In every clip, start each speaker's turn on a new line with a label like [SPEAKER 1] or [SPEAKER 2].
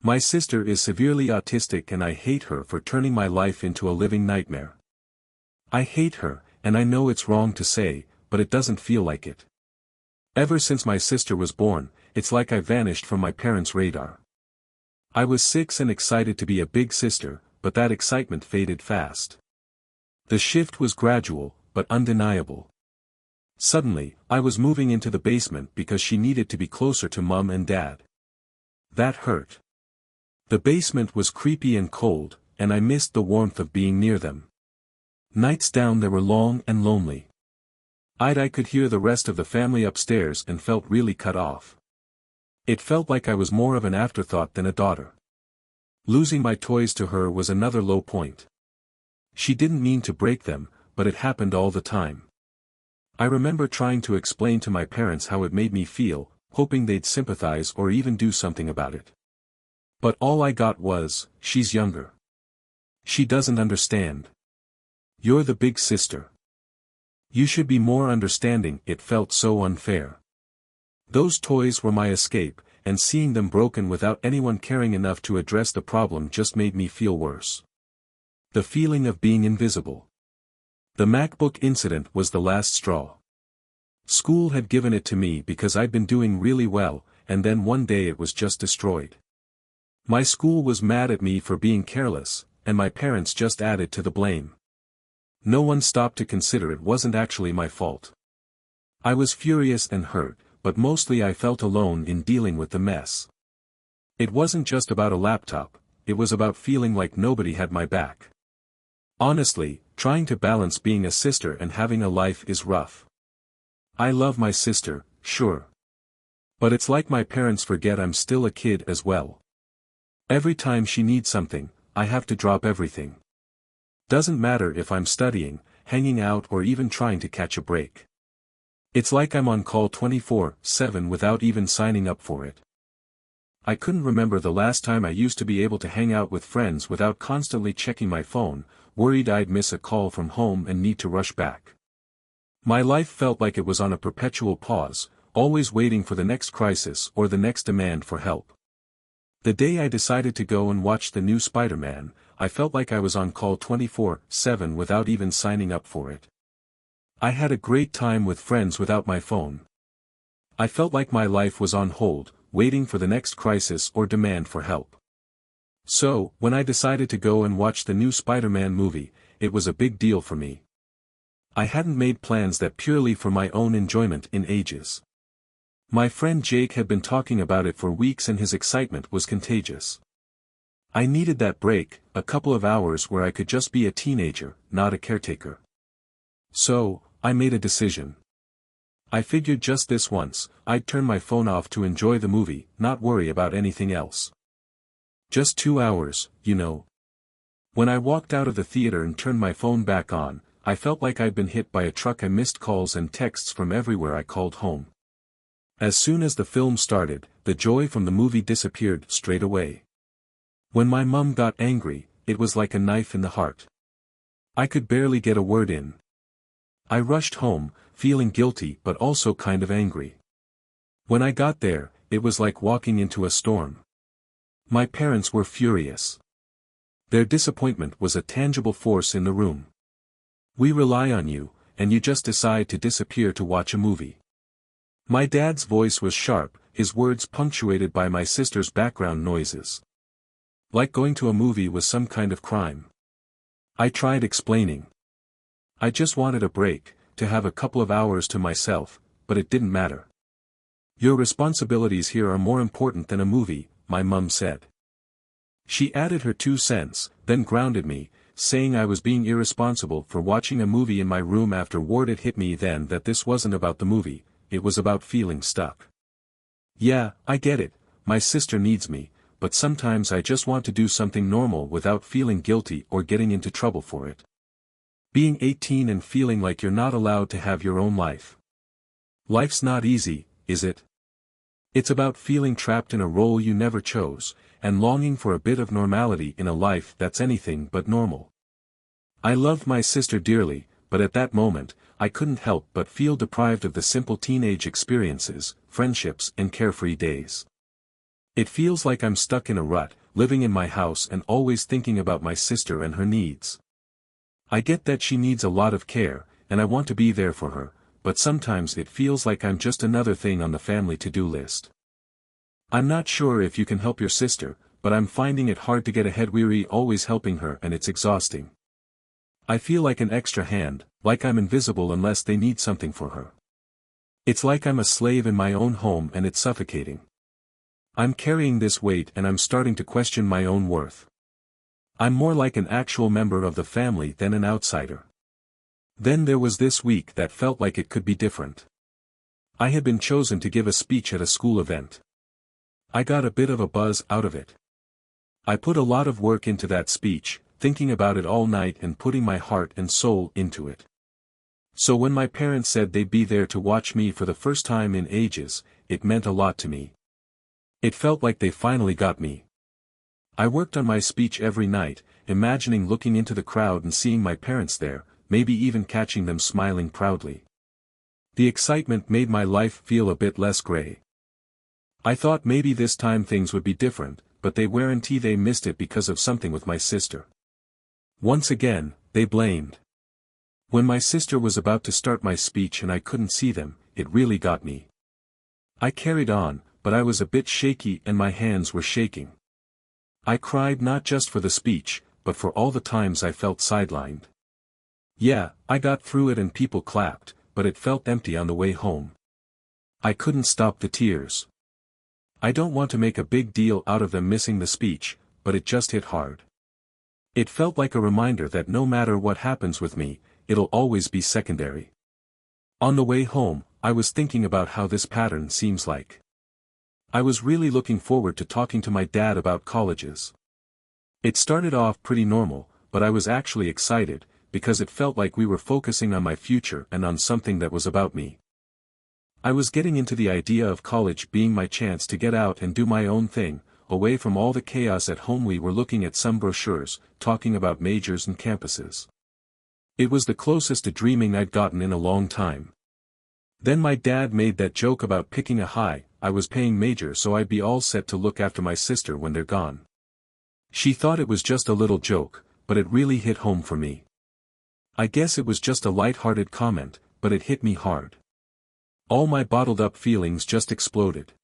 [SPEAKER 1] My sister is severely autistic and I hate her for turning my life into a living nightmare. I hate her, and I know it's wrong to say, but it doesn't feel like it. Ever since my sister was born, it's like I vanished from my parents' radar. I was 6 and excited to be a big sister, but that excitement faded fast. The shift was gradual, but undeniable. Suddenly, I was moving into the basement because she needed to be closer to Mum and Dad. That hurt. The basement was creepy and cold, and I missed the warmth of being near them. Nights down there were long and lonely. I could hear the rest of the family upstairs and felt really cut off. It felt like I was more of an afterthought than a daughter. Losing my toys to her was another low point. She didn't mean to break them, but it happened all the time. I remember trying to explain to my parents how it made me feel, hoping they'd sympathize or even do something about it. But all I got was, "She's younger. She doesn't understand. You're the big sister. You should be more understanding." It felt so unfair. Those toys were my escape, and seeing them broken without anyone caring enough to address the problem just made me feel worse. The feeling of being invisible. The MacBook incident was the last straw. School had given it to me because I'd been doing really well, and then one day it was just destroyed. My school was mad at me for being careless, and my parents just added to the blame. No one stopped to consider it wasn't actually my fault. I was furious and hurt, but mostly I felt alone in dealing with the mess. It wasn't just about a laptop, it was about feeling like nobody had my back. Honestly, trying to balance being a sister and having a life is rough. I love my sister, sure. But it's like my parents forget I'm still a kid as well. Every time she needs something, I have to drop everything. Doesn't matter if I'm studying, hanging out or even trying to catch a break. It's like I'm on call 24/7 without even signing up for it. I couldn't remember the last time I used to be able to hang out with friends without constantly checking my phone, worried I'd miss a call from home and need to rush back. My life felt like it was on a perpetual pause, always waiting for the next crisis or the next demand for help. The day I decided to go and watch the new Spider-Man, I felt like I was on call 24/7 without even signing up for it. I had a great time with friends without my phone. I felt like my life was on hold, waiting for the next crisis or demand for help. So, when I decided to go and watch the new Spider-Man movie, it was a big deal for me. I hadn't made plans that purely for my own enjoyment in ages. My friend Jake had been talking about it for weeks and his excitement was contagious. I needed that break, a couple of hours where I could just be a teenager, not a caretaker. So, I made a decision. I figured just this once, I'd turn my phone off to enjoy the movie, not worry about anything else. Just 2 hours, you know. When I walked out of the theater and turned my phone back on, I felt like I'd been hit by a truck. I missed calls and texts from everywhere I called home. As soon as the film started, the joy from the movie disappeared straight away. When my mum got angry, it was like a knife in the heart. I could barely get a word in. I rushed home, feeling guilty but also kind of angry. When I got there, it was like walking into a storm. My parents were furious. Their disappointment was a tangible force in the room. "We rely on you, and you just decide to disappear to watch a movie." My dad's voice was sharp, his words punctuated by my sister's background noises. Like going to a movie was some kind of crime. I tried explaining. I just wanted a break, to have a couple of hours to myself, but it didn't matter. "Your responsibilities here are more important than a movie," my mum said. She added her 2 cents, then grounded me, saying I was being irresponsible for watching a movie in my room afterward. It hit me then that this wasn't about the movie, it was about feeling stuck. Yeah, I get it, my sister needs me, but sometimes I just want to do something normal without feeling guilty or getting into trouble for it. Being 18 and feeling like you're not allowed to have your own life. Life's not easy, is it? It's about feeling trapped in a role you never chose, and longing for a bit of normality in a life that's anything but normal. I loved my sister dearly, but at that moment, I couldn't help but feel deprived of the simple teenage experiences, friendships and carefree days. It feels like I'm stuck in a rut, living in my house and always thinking about my sister and her needs. I get that she needs a lot of care, and I want to be there for her, but sometimes it feels like I'm just another thing on the family to-do list. I'm not sure if you can help your sister, but I'm finding it hard to get ahead, weary always helping her, and it's exhausting. I feel like an extra hand, like I'm invisible unless they need something for her. It's like I'm a slave in my own home and it's suffocating. I'm carrying this weight and I'm starting to question my own worth. I'm more like an actual member of the family than an outsider. Then there was this week that felt like it could be different. I had been chosen to give a speech at a school event. I got a bit of a buzz out of it. I put a lot of work into that speech, thinking about it all night and putting my heart and soul into it. So when my parents said they'd be there to watch me for the first time in ages, it meant a lot to me. It felt like they finally got me. I worked on my speech every night, imagining looking into the crowd and seeing my parents there, maybe even catching them smiling proudly. The excitement made my life feel a bit less gray. I thought maybe this time things would be different, but they weren't. They missed it because of something with my sister. Once again, they blamed. When my sister was about to start my speech and I couldn't see them, it really got me. I carried on, but I was a bit shaky and my hands were shaking. I cried not just for the speech, but for all the times I felt sidelined. Yeah, I got through it and people clapped, but it felt empty on the way home. I couldn't stop the tears. I don't want to make a big deal out of them missing the speech, but it just hit hard. It felt like a reminder that no matter what happens with me, it'll always be secondary. On the way home, I was thinking about how this pattern seems like. I was really looking forward to talking to my dad about colleges. It started off pretty normal, but I was actually excited, because it felt like we were focusing on my future and on something that was about me. I was getting into the idea of college being my chance to get out and do my own thing, away from all the chaos at home. We were looking at some brochures, talking about majors and campuses. It was the closest to dreaming I'd gotten in a long time. Then my dad made that joke about picking a high. I was paying major so I'd be all set to look after my sister when they're gone. She thought it was just a little joke, but it really hit home for me. I guess it was just a light-hearted comment, but it hit me hard. All my bottled-up feelings just exploded.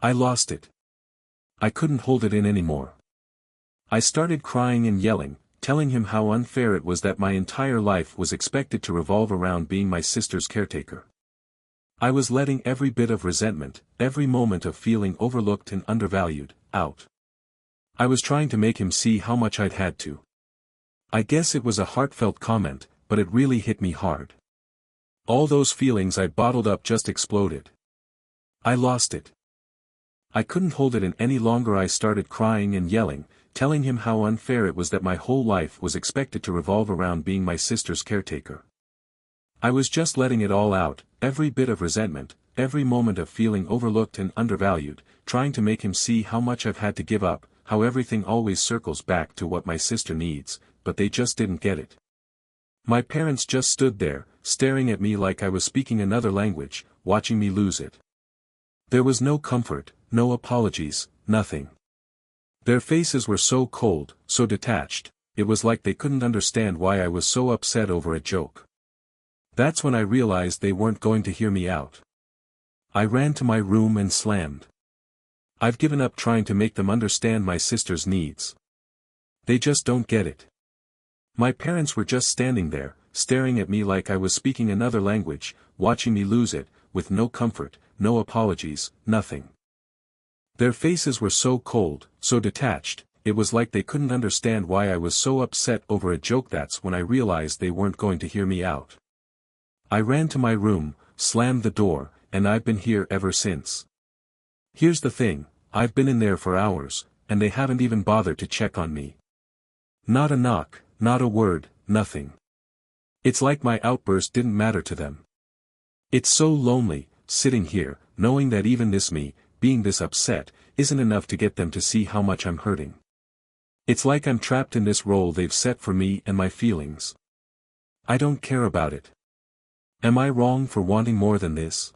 [SPEAKER 1] I lost it. I couldn't hold it in anymore. I started crying and yelling, telling him how unfair it was that my entire life was expected to revolve around being my sister's caretaker. I was letting every bit of resentment, every moment of feeling overlooked and undervalued, out. I was trying to make him see how much I'd had to. I guess it was a heartfelt comment, but it really hit me hard. All those feelings I'd bottled up just exploded. I lost it. I couldn't hold it in any longer. I started crying and yelling, telling him how unfair it was that my whole life was expected to revolve around being my sister's caretaker. I was just letting it all out, every bit of resentment, every moment of feeling overlooked and undervalued, trying to make him see how much I've had to give up, how everything always circles back to what my sister needs, but they just didn't get it. My parents just stood there, staring at me like I was speaking another language, watching me lose it. There was no comfort, no apologies, nothing. Their faces were so cold, so detached, it was like they couldn't understand why I was so upset over a joke. That's when I realized they weren't going to hear me out. I ran to my room and slammed. I've given up trying to make them understand my sister's needs. They just don't get it. My parents were just standing there, staring at me like I was speaking another language, watching me lose it, with no comfort, no apologies, nothing. Their faces were so cold, so detached, it was like they couldn't understand why I was so upset over a joke. That's when I realized they weren't going to hear me out. I ran to my room, slammed the door, and I've been here ever since. Here's the thing, I've been in there for hours, and they haven't even bothered to check on me. Not a knock, not a word, nothing. It's like my outburst didn't matter to them. It's so lonely, sitting here, knowing that even this me, being this upset, isn't enough to get them to see how much I'm hurting. It's like I'm trapped in this role they've set for me and my feelings. I don't care about it. Am I wrong for wanting more than this?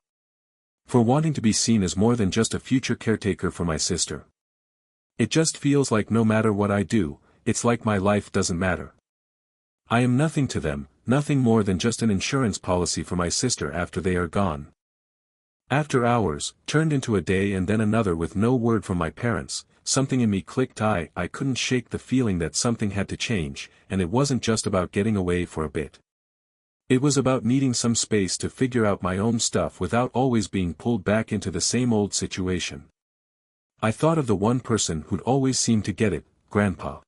[SPEAKER 1] For wanting to be seen as more than just a future caretaker for my sister. It just feels like no matter what I do, it's like my life doesn't matter. I am nothing to them, nothing more than just an insurance policy for my sister after they are gone. After hours, turned into a day and then another with no word from my parents, something in me clicked. I couldn't shake the feeling that something had to change, and it wasn't just about getting away for a bit. It was about needing some space to figure out my own stuff without always being pulled back into the same old situation. I thought of the one person who'd always seemed to get it, Grandpa.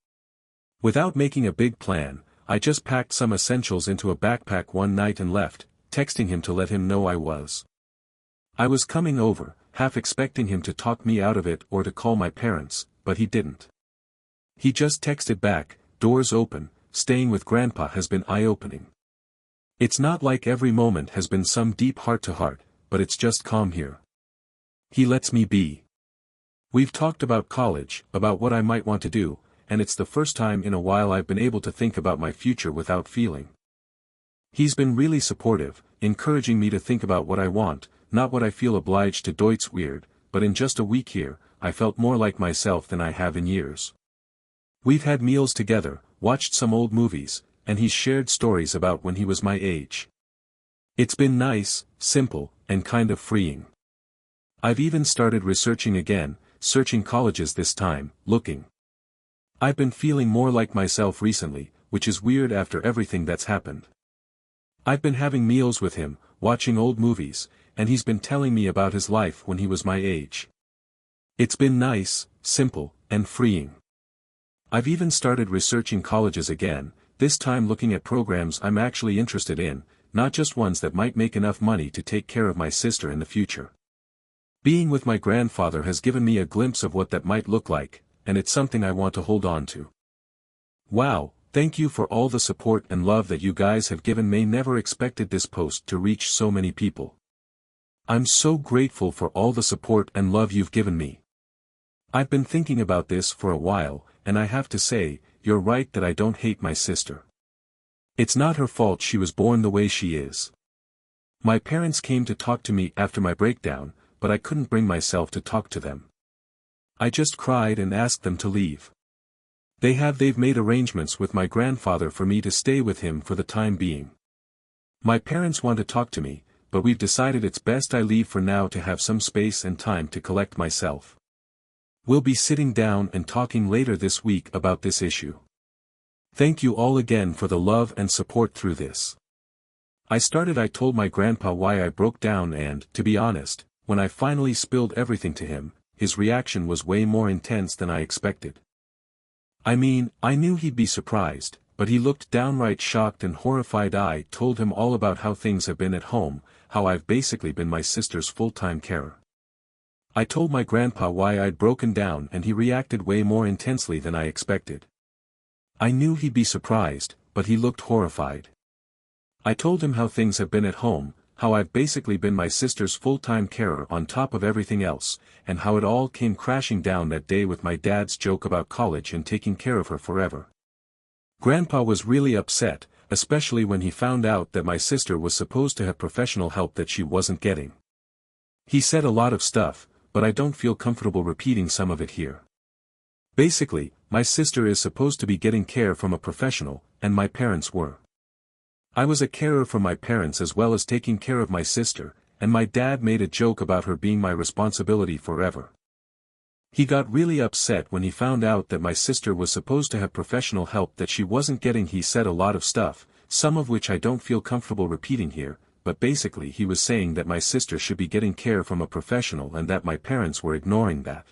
[SPEAKER 1] Without making a big plan, I just packed some essentials into a backpack one night and left, texting him to let him know I was coming over, half expecting him to talk me out of it or to call my parents, but he didn't. He just texted back, "Doors open, staying with Grandpa has been eye-opening. It's not like every moment has been some deep heart-to-heart, but it's just calm here. He lets me be. We've talked about college, about what I might want to do, and it's the first time in a while I've been able to think about my future without feeling. He's been really supportive, encouraging me to think about what I want, not what I feel obliged to. Deutsch weird, but in just a week here, I felt more like myself than I have in years. We've had meals together, watched some old movies, and he's shared stories about when he was my age. It's been nice, simple, and kind of freeing. I've even started researching again, searching colleges this time, looking. I've been feeling more like myself recently, which is weird after everything that's happened. I've been having meals with him, watching old movies, and he's been telling me about his life when he was my age. It's been nice, simple, and freeing. I've even started researching colleges again, this time looking at programs I'm actually interested in, not just ones that might make enough money to take care of my sister in the future. Being with my grandfather has given me a glimpse of what that might look like, and it's something I want to hold on to. Wow, thank you for all the support and love that you guys have given me. Never expected this post to reach so many people. I'm so grateful for all the support and love you've given me. I've been thinking about this for a while, and I have to say, you're right that I don't hate my sister. It's not her fault she was born the way she is. My parents came to talk to me after my breakdown, but I couldn't bring myself to talk to them. I just cried and asked them to leave. They've made arrangements with my grandfather for me to stay with him for the time being. My parents want to talk to me, but we've decided it's best I leave for now to have some space and time to collect myself. We'll be sitting down and talking later this week about this issue. Thank you all again for the love and support through this. I told my grandpa why I broke down and, to be honest, when I finally spilled everything to him, his reaction was way more intense than I expected. I mean, I knew he'd be surprised, but he looked downright shocked and horrified. I told him all about how things have been at home, how I've basically been my sister's full-time carer. I told my grandpa why I'd broken down and he reacted way more intensely than I expected. I knew he'd be surprised, but he looked horrified. I told him how things have been at home, how I've basically been my sister's full-time carer on top of everything else, and how it all came crashing down that day with my dad's joke about college and taking care of her forever. Grandpa was really upset, especially when he found out that my sister was supposed to have professional help that she wasn't getting. He said a lot of stuff, but I don't feel comfortable repeating some of it here. Basically, my sister is supposed to be getting care from a professional, and my parents were. I was a carer for my parents as well as taking care of my sister, and my dad made a joke about her being my responsibility forever. He got really upset when he found out that my sister was supposed to have professional help that she wasn't getting. He said a lot of stuff, some of which I don't feel comfortable repeating here, but basically he was saying that my sister should be getting care from a professional and that my parents were ignoring that.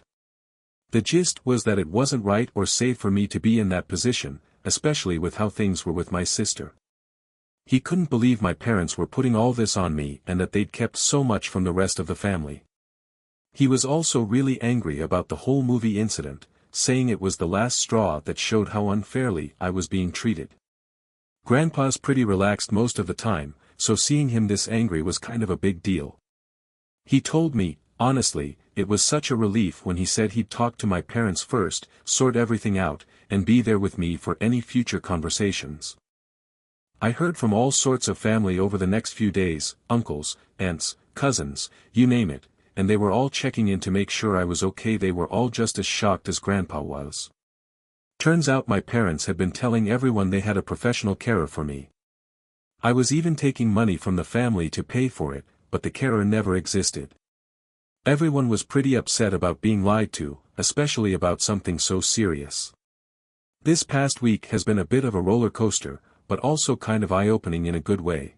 [SPEAKER 1] The gist was that it wasn't right or safe for me to be in that position, especially with how things were with my sister. He couldn't believe my parents were putting all this on me and that they'd kept so much from the rest of the family. He was also really angry about the whole movie incident, saying it was the last straw that showed how unfairly I was being treated. Grandpa's pretty relaxed most of the time, so seeing him this angry was kind of a big deal. He told me, honestly, it was such a relief when he said he'd talk to my parents first, sort everything out, and be there with me for any future conversations. I heard from all sorts of family over the next few days, uncles, aunts, cousins, you name it, and they were all checking in to make sure I was okay. They were all just as shocked as Grandpa was. Turns out my parents had been telling everyone they had a professional carer for me. I was even taking money from the family to pay for it, but the carer never existed. Everyone was pretty upset about being lied to, especially about something so serious. This past week has been a bit of a roller coaster, but also kind of eye-opening in a good way.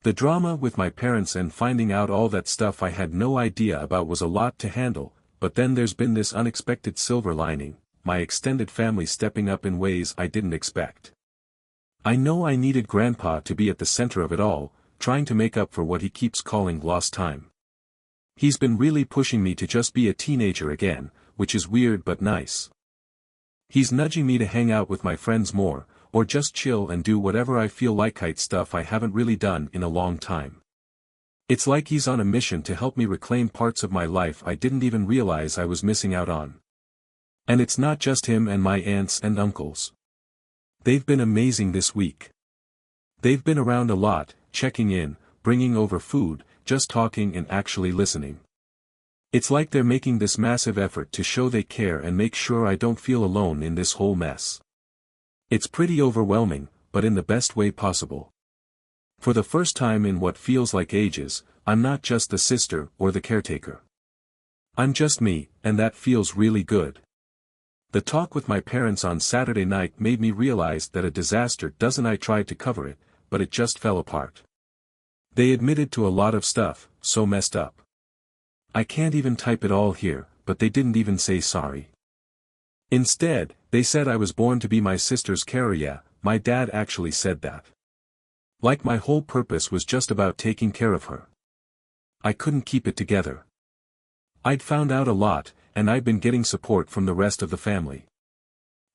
[SPEAKER 1] The drama with my parents and finding out all that stuff I had no idea about was a lot to handle, but then there's been this unexpected silver lining, my extended family stepping up in ways I didn't expect. I know I needed Grandpa to be at the center of it all, trying to make up for what he keeps calling lost time. He's been really pushing me to just be a teenager again, which is weird but nice. He's nudging me to hang out with my friends more, or just chill and do whatever I feel like, stuff I haven't really done in a long time. It's like he's on a mission to help me reclaim parts of my life I didn't even realize I was missing out on. And it's not just him and my aunts and uncles. They've been amazing this week. They've been around a lot, checking in, bringing over food, just talking and actually listening. It's like they're making this massive effort to show they care and make sure I don't feel alone in this whole mess. It's pretty overwhelming, but in the best way possible. For the first time in what feels like ages, I'm not just the sister or the caretaker. I'm just me, and that feels really good. The talk with my parents on Saturday night made me realize that a disaster doesn't. I tried to cover it, but it just fell apart. They admitted to a lot of stuff, so messed up. I can't even type it all here, but they didn't even say sorry. Instead, they said I was born to be my sister's carer. Yeah, my dad actually said that. Like my whole purpose was just about taking care of her. I couldn't keep it together. I'd found out a lot, and I'd been getting support from the rest of the family.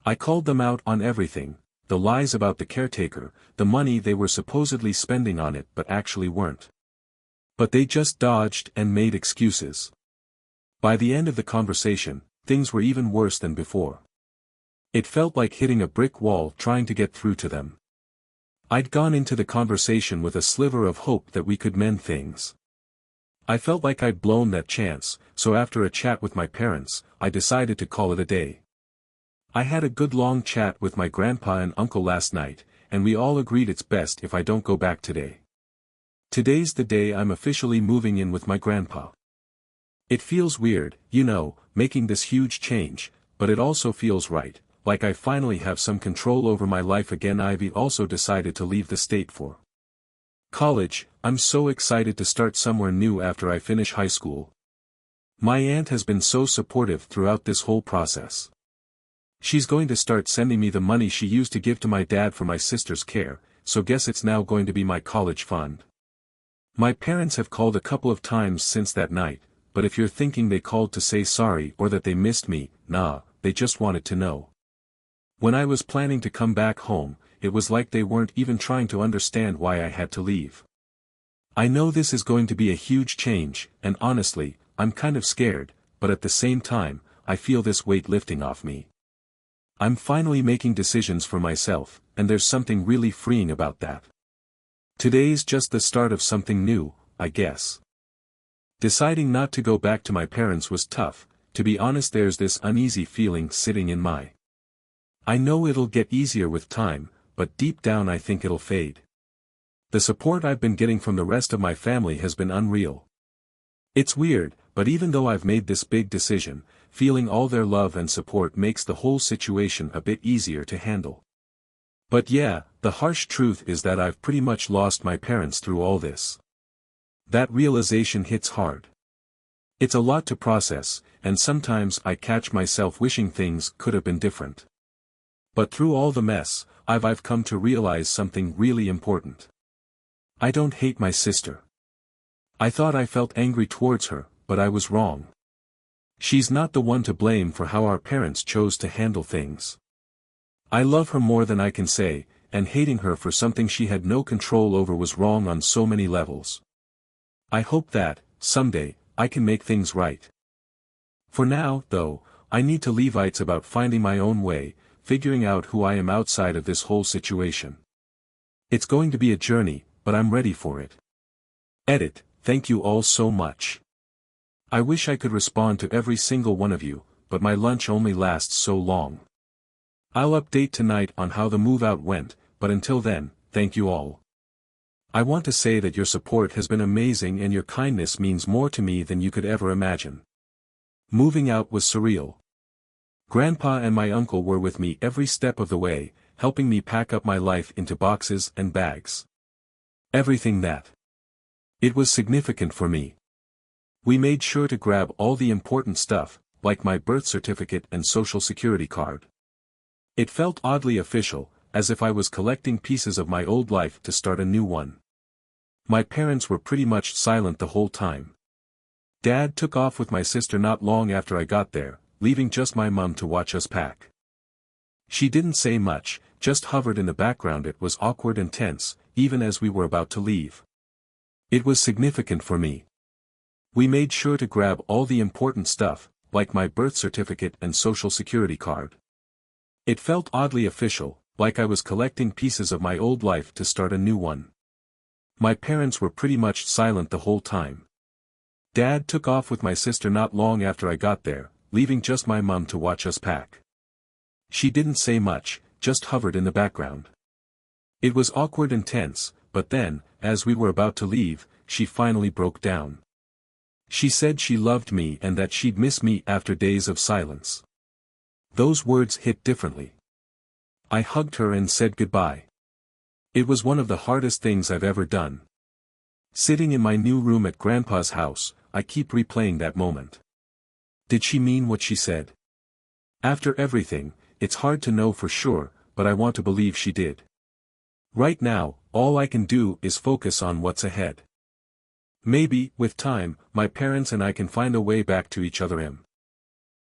[SPEAKER 1] I called them out on everything, the lies about the caretaker, the money they were supposedly spending on it but actually weren't. But they just dodged and made excuses. By the end of the conversation, things were even worse than before. It felt like hitting a brick wall trying to get through to them. I'd gone into the conversation with a sliver of hope that we could mend things. I felt like I'd blown that chance, so after a chat with my parents, I decided to call it a day. I had a good long chat with my grandpa and uncle last night, and we all agreed it's best if I don't go back today. Today's the day I'm officially moving in with my grandpa. It feels weird, making this huge change, but it also feels right, like I finally have some control over my life again. I've also decided to leave the state for college. I'm so excited to start somewhere new after I finish high school. My aunt has been so supportive throughout this whole process. She's going to start sending me the money she used to give to my dad for my sister's care, so guess it's now going to be my college fund. My parents have called a couple of times since that night, but if you're thinking they called to say sorry or that they missed me, nah, they just wanted to know. When I was planning to come back home, it was like they weren't even trying to understand why I had to leave. I know this is going to be a huge change, and honestly, I'm kind of scared, but at the same time, I feel this weight lifting off me. I'm finally making decisions for myself, and there's something really freeing about that. Today's just the start of something new, I guess. Deciding not to go back to my parents was tough. To be honest, there's this uneasy feeling sitting in my. I know it'll get easier with time, but deep down I think it'll fade. The support I've been getting from the rest of my family has been unreal. It's weird, but even though I've made this big decision, feeling all their love and support makes the whole situation a bit easier to handle. But yeah, the harsh truth is that I've pretty much lost my parents through all this. That realization hits hard. It's a lot to process, and sometimes I catch myself wishing things could have been different. But through all the mess, I've come to realize something really important. I don't hate my sister. I thought I felt angry towards her, but I was wrong. She's not the one to blame for how our parents chose to handle things. I love her more than I can say, and hating her for something she had no control over was wrong on so many levels. I hope that, someday, I can make things right. For now, though, I need to leave. It's about finding my own way, figuring out who I am outside of this whole situation. It's going to be a journey, but I'm ready for it. Edit, thank you all so much. I wish I could respond to every single one of you, but my lunch only lasts so long. I'll update tonight on how the move out went, but until then, thank you all. I want to say that your support has been amazing and your kindness means more to me than you could ever imagine. Moving out was surreal. Grandpa and my uncle were with me every step of the way, helping me pack up my life into boxes and bags. Everything that. It was significant for me. We made sure to grab all the important stuff, like my birth certificate and social security card. It felt oddly official, as if I was collecting pieces of my old life to start a new one. My parents were pretty much silent the whole time. Dad took off with my sister not long after I got there, leaving just my mum to watch us pack. She didn't say much, just hovered in the background. It was awkward and tense, even as we were about to leave. It was significant for me. We made sure to grab all the important stuff, like my birth certificate and social security card. It felt oddly official, like I was collecting pieces of my old life to start a new one. My parents were pretty much silent the whole time. Dad took off with my sister not long after I got there, leaving just my mum to watch us pack. She didn't say much, just hovered in the background. It was awkward and tense, but then, as we were about to leave, she finally broke down. She said she loved me and that she'd miss me after days of silence. Those words hit differently. I hugged her and said goodbye. It was one of the hardest things I've ever done. Sitting in my new room at Grandpa's house, I keep replaying that moment. Did she mean what she said? After everything, it's hard to know for sure, but I want to believe she did. Right now, all I can do is focus on what's ahead. Maybe, with time, my parents and I can find a way back to each other.